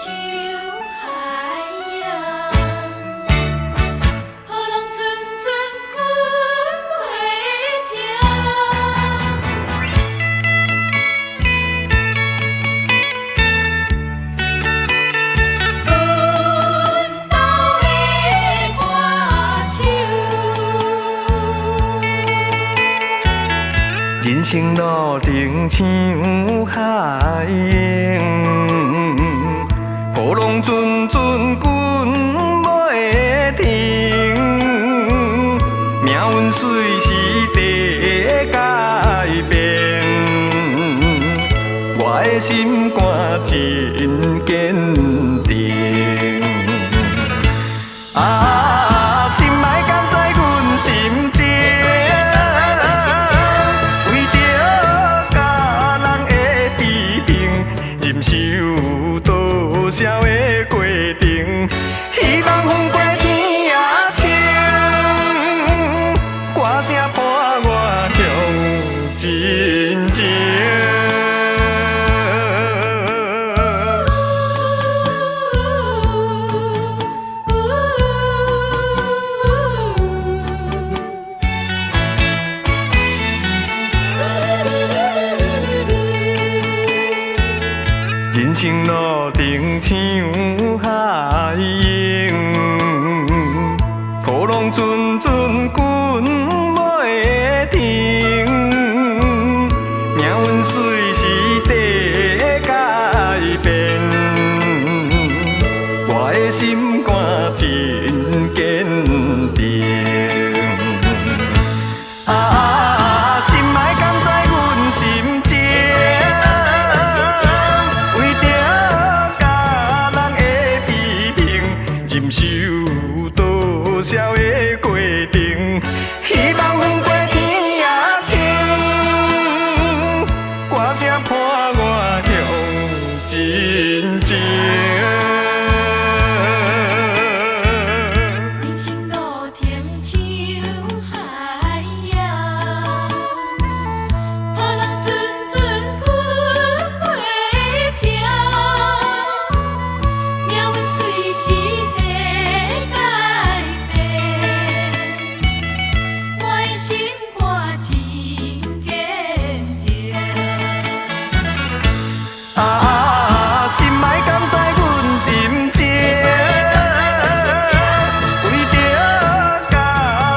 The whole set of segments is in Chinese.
像海洋，波浪阵阵滚袂停。阮兜的歌手，人生路程像海洋，波浪阵阵滚袂停，命运随时在改变，我的心肝真坚定。啊，心爱甘在阮心情。忍受多少的过程，希望风过天也青，歌声伴我向前行。人生路程像海洋，波浪阵阵滚袂停，命运随时在改变，我的心肝真坚定。啊，心爱甘在阮心情。忍受多少的过程，希望风过天也青，歌声伴我向前行。人生路程像海洋，波浪阵阵滚袂停，命运随时在改变，我的心肝真坚定。啊，心爱甘在阮心情，为着家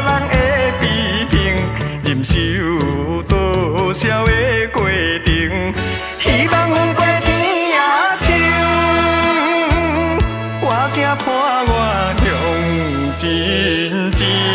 人的批评，忍受多少的过程，希望风过天也青，歌声伴我向前行。